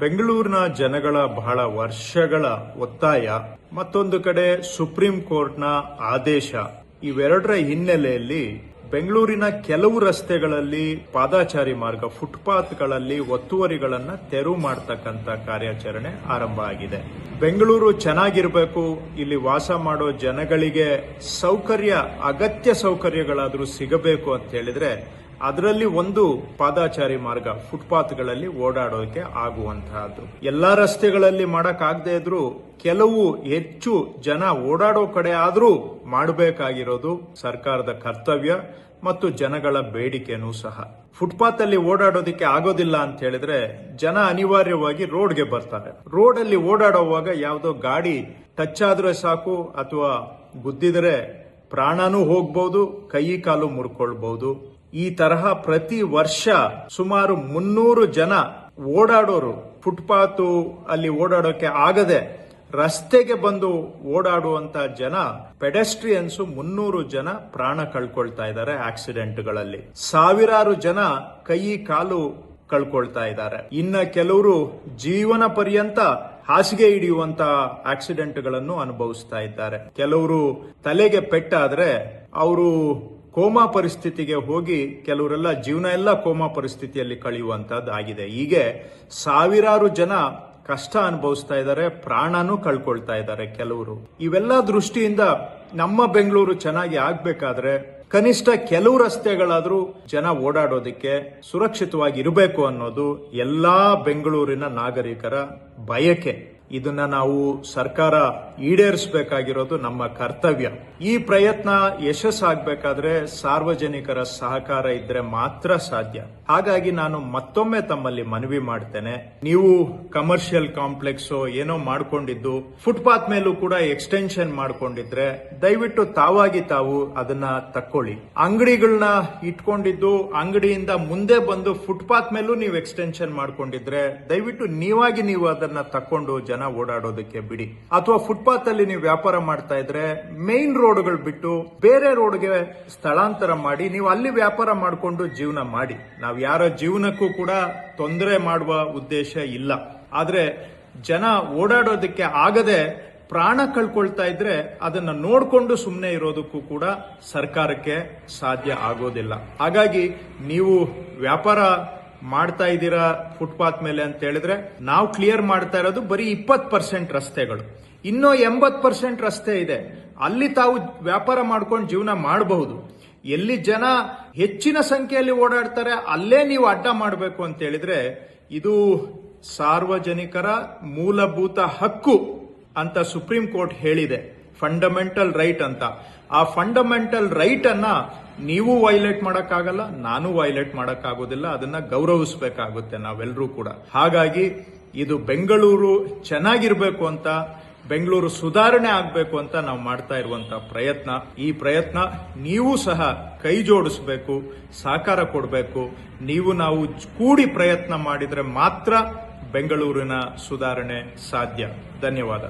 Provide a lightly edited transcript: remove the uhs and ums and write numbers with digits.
ಬೆಂಗಳೂರಿನ ಜನಗಳ ಬಹಳ ವರ್ಷಗಳ ಒತ್ತಾಯ, ಮತ್ತೊಂದು ಕಡೆ ಸುಪ್ರೀಂ ಕೋರ್ಟ್ನ ಆದೇಶ, ಇವೆರಡರ ಹಿನ್ನೆಲೆಯಲ್ಲಿ ಬೆಂಗಳೂರಿನ ಕೆಲವು ರಸ್ತೆಗಳಲ್ಲಿ ಪಾದಾಚಾರಿ ಮಾರ್ಗ, ಫುಟ್ಪಾತ್ಗಳಲ್ಲಿ ಒತ್ತುವರಿಗಳನ್ನು ತೆರವು ಮಾಡತಕ್ಕಂತ ಕಾರ್ಯಾಚರಣೆ ಆರಂಭ ಆಗಿದೆ. ಬೆಂಗಳೂರು ಚೆನ್ನಾಗಿರಬೇಕು, ಇಲ್ಲಿ ವಾಸ ಮಾಡೋ ಜನಗಳಿಗೆ ಅಗತ್ಯ ಸೌಕರ್ಯಗಳಾದರೂ ಸಿಗಬೇಕು ಅಂತ ಹೇಳಿದ್ರೆ ಅದರಲ್ಲಿ ಒಂದು ಪಾದಾಚಾರಿ ಮಾರ್ಗ, ಫುಟ್ಪಾತ್ಗಳಲ್ಲಿ ಓಡಾಡೋಕೆ ಆಗುವಂತಹದ್ದು. ಎಲ್ಲಾ ರಸ್ತೆಗಳಲ್ಲಿ ಮಾಡಕ್ಕಾಗದೇ ಇದ್ರೂ ಕೆಲವು ಹೆಚ್ಚು ಜನ ಓಡಾಡೋ ಕಡೆ ಆದ್ರೂ ಮಾಡಬೇಕಾಗಿರೋದು ಸರ್ಕಾರದ ಕರ್ತವ್ಯ ಮತ್ತು ಜನಗಳ ಬೇಡಿಕೆನೂ ಸಹ. ಫುಟ್ಪಾತ್ ಅಲ್ಲಿ ಓಡಾಡೋದಕ್ಕೆ ಆಗೋದಿಲ್ಲ ಅಂತ ಹೇಳಿದ್ರೆ ಜನ ಅನಿವಾರ್ಯವಾಗಿ ರೋಡ್ಗೆ ಬರ್ತಾರೆ. ರೋಡ್ ಅಲ್ಲಿ ಓಡಾಡುವಾಗ ಯಾವುದೋ ಗಾಡಿ ಟಚ್ ಆದ್ರೆ ಸಾಕು, ಅಥವಾ ಗುದ್ದಿದ್ರೆ ಪ್ರಾಣನೂ ಹೋಗ್ಬಹುದು, ಕೈ ಕಾಲು ಮುರ್ಕೊಳ್ಬಹುದು. ಈ ತರಹ ಪ್ರತಿ ವರ್ಷ ಸುಮಾರು 300 ಜನ ಓಡಾಡೋರು ಫುಟ್ಪಾತ್ ಅಲ್ಲಿ ಓಡಾಡೋಕೆ ಆಗದೆ ರಸ್ತೆಗೆ ಬಂದು ಓಡಾಡುವಂತ ಜನ, ಪೆಡೆಸ್ಟ್ರಿಯನ್ಸ್ 300 ಜನ ಪ್ರಾಣ ಕಳ್ಕೊಳ್ತಾ ಇದ್ದಾರೆ ಆಕ್ಸಿಡೆಂಟ್ಗಳಲ್ಲಿ. ಸಾವಿರಾರು ಜನ ಕೈ ಕಾಲು ಕಳ್ಕೊಳ್ತಾ ಇದ್ದಾರೆ. ಇನ್ನ ಕೆಲವರು ಜೀವನ ಪರ್ಯಂತ ಹಾಸಿಗೆ ಹಿಡಿಯುವಂತ ಆಕ್ಸಿಡೆಂಟ್ಗಳನ್ನು ಅನುಭವಿಸ್ತಾ ಇದ್ದಾರೆ. ಕೆಲವರು ತಲೆಗೆ ಪೆಟ್ಟಾದ್ರೆ ಅವರು ಕೋಮಾ ಪರಿಸ್ಥಿತಿಗೆ ಹೋಗಿ ಕೆಲವರೆಲ್ಲ ಜೀವನ ಎಲ್ಲ ಕೋಮಾ ಪರಿಸ್ಥಿತಿಯಲ್ಲಿ ಕಳೆಯುವಂತದ್ದಾಗಿದೆ. ಹೀಗೆ ಸಾವಿರಾರು ಜನ ಕಷ್ಟ ಅನುಭವಿಸ್ತಾ ಇದ್ದಾರೆ, ಪ್ರಾಣನೂ ಕಳ್ಕೊಳ್ತಾ ಇದ್ದಾರೆ ಕೆಲವರು. ಇವೆಲ್ಲ ದೃಷ್ಟಿಯಿಂದ ನಮ್ಮ ಬೆಂಗಳೂರು ಚೆನ್ನಾಗಿ ಆಗ್ಬೇಕಾದ್ರೆ ಕನಿಷ್ಠ ಕೆಲವು ರಸ್ತೆಗಳಾದ್ರೂ ಜನ ಓಡಾಡೋದಕ್ಕೆ ಸುರಕ್ಷಿತವಾಗಿ ಇರಬೇಕು ಅನ್ನೋದು ಎಲ್ಲಾ ಬೆಂಗಳೂರಿನ ನಾಗರಿಕರ ಬಯಕೆ. ಇದನ್ನ ನಾವು ಸರ್ಕಾರ ಈಡೇರಿಸಬೇಕಾಗಿರೋದು ನಮ್ಮ ಕರ್ತವ್ಯ. ಈ ಪ್ರಯತ್ನ ಯಶಸ್ಸಾಗಬೇಕಾದ್ರೆ ಸಾರ್ವಜನಿಕರ ಸಹಕಾರ ಇದ್ರೆ ಮಾತ್ರ ಸಾಧ್ಯ. ಹಾಗಾಗಿ ನಾನು ಮತ್ತೊಮ್ಮೆ ತಮ್ಮಲ್ಲಿ ಮನವಿ ಮಾಡ್ತೇನೆ, ನೀವು ಕಮರ್ಷಿಯಲ್ ಕಾಂಪ್ಲೆಕ್ಸ್ ಏನೋ ಮಾಡ್ಕೊಂಡಿದ್ದು ಫುಟ್ಪಾತ್ ಮೇಲೂ ಕೂಡ ಎಕ್ಸ್ಟೆನ್ಷನ್ ಮಾಡ್ಕೊಂಡಿದ್ರೆ ದಯವಿಟ್ಟು ತಾವಾಗಿ ತಾವು ಅದನ್ನ ತಕ್ಕೊಳ್ಳಿ. ಅಂಗಡಿಗಳನ್ನ ಇಟ್ಕೊಂಡಿದ್ದು ಅಂಗಡಿಯಿಂದ ಮುಂದೆ ಬಂದು ಫುಟ್ಪಾತ್ ಮೇಲೂ ನೀವು ಎಕ್ಸ್ಟೆನ್ಷನ್ ಮಾಡ್ಕೊಂಡಿದ್ರೆ ದಯವಿಟ್ಟು ನೀವಾಗಿ ನೀವು ಅದನ್ನ ತಕ್ಕೊಂಡು ಜನ ಓಡಾಡೋದಕ್ಕೆ ಬಿಡಿ. ಅಥವಾ ಫುಟ್ಪಾತ್ ಅಲ್ಲಿ ನೀವು ವ್ಯಾಪಾರ ಮಾಡ್ತಾ ಇದ್ರೆ ಮೇನ್ ರೋಡ್ಗಳು ಬಿಟ್ಟು ಬೇರೆ ರೋಡ್ಗೆ ಸ್ಥಳಾಂತರ ಮಾಡಿ ನೀವು ಅಲ್ಲಿ ವ್ಯಾಪಾರ ಮಾಡಿಕೊಂಡು ಜೀವನ ಮಾಡಿ. ನಾವು ಯಾರ ಜೀವನಕ್ಕೂ ಕೂಡ ತೊಂದರೆ ಮಾಡುವ ಉದ್ದೇಶ ಇಲ್ಲ. ಆದ್ರೆ ಜನ ಓಡಾಡೋದಕ್ಕೆ ಆಗದೆ ಪ್ರಾಣ ಕಳ್ಕೊಳ್ತಾ ಇದ್ರೆ ಅದನ್ನ ನೋಡ್ಕೊಂಡು ಸುಮ್ಮನೆ ಇರೋದಕ್ಕೂ ಕೂಡ ಸರ್ಕಾರಕ್ಕೆ ಸಾಧ್ಯ ಆಗೋದಿಲ್ಲ. ಹಾಗಾಗಿ ನೀವು ವ್ಯಾಪಾರ ಮಾಡ್ತಾ ಇದ್ದೀರಾ ಫುಟ್ಪಾತ್ ಮೇಲೆ ಅಂತ ಹೇಳಿದ್ರೆ ನಾವು ಕ್ಲಿಯರ್ ಮಾಡ್ತಾ ಇರೋದು ಬರೀ 20% ರಸ್ತೆಗಳು. ಇನ್ನೂ 80% ರಸ್ತೆ ಇದೆ, ಅಲ್ಲಿ ತಾವು ವ್ಯಾಪಾರ ಮಾಡ್ಕೊಂಡು ಜೀವನ ಮಾಡಬಹುದು. ಎಲ್ಲಿ ಜನ ಹೆಚ್ಚಿನ ಸಂಖ್ಯೆಯಲ್ಲಿ ಓಡಾಡ್ತಾರೆ ಅಲ್ಲೇ ನೀವು ಅಡ್ಡ ಮಾಡಬೇಕು ಅಂತ ಹೇಳಿದ್ರೆ ಇದು ಸಾರ್ವಜನಿಕರ ಮೂಲಭೂತ ಹಕ್ಕು ಅಂತ ಸುಪ್ರೀಂ ಕೋರ್ಟ್ ಹೇಳಿದೆ, ಫಂಡಮೆಂಟಲ್ ರೈಟ್ ಅಂತ. ಆ ಫಂಡಮೆಂಟಲ್ ರೈಟ್ ಅನ್ನ ನೀವು ವೈಲೇಟ್ ಮಾಡಕ್ಕಾಗಲ್ಲ, ನಾನು ವೈಲೇಟ್ ಮಾಡಕ್ಕಾಗೋದಿಲ್ಲ. ಅದನ್ನ ಗೌರವಿಸಬೇಕಾಗುತ್ತೆ ನಾವೆಲ್ಲರೂ ಕೂಡ. ಹಾಗಾಗಿ ಇದು ಬೆಂಗಳೂರು ಚೆನ್ನಾಗಿರ್ಬೇಕು ಅಂತ, ಬೆಂಗಳೂರು ಸುಧಾರಣೆ ಆಗ್ಬೇಕು ಅಂತ ನಾವು ಮಾಡ್ತಾ ಇರುವಂತ ಪ್ರಯತ್ನ. ಈ ಪ್ರಯತ್ನ ನೀವು ಸಹ ಕೈ ಜೋಡಿಸಬೇಕು, ಸಹಕಾರ ಕೊಡಬೇಕು. ನಾವು ಕೂಡಿ ಪ್ರಯತ್ನ ಮಾಡಿದ್ರೆ ಮಾತ್ರ ಬೆಂಗಳೂರಿನ ಸುಧಾರಣೆ ಸಾಧ್ಯ. ಧನ್ಯವಾದ.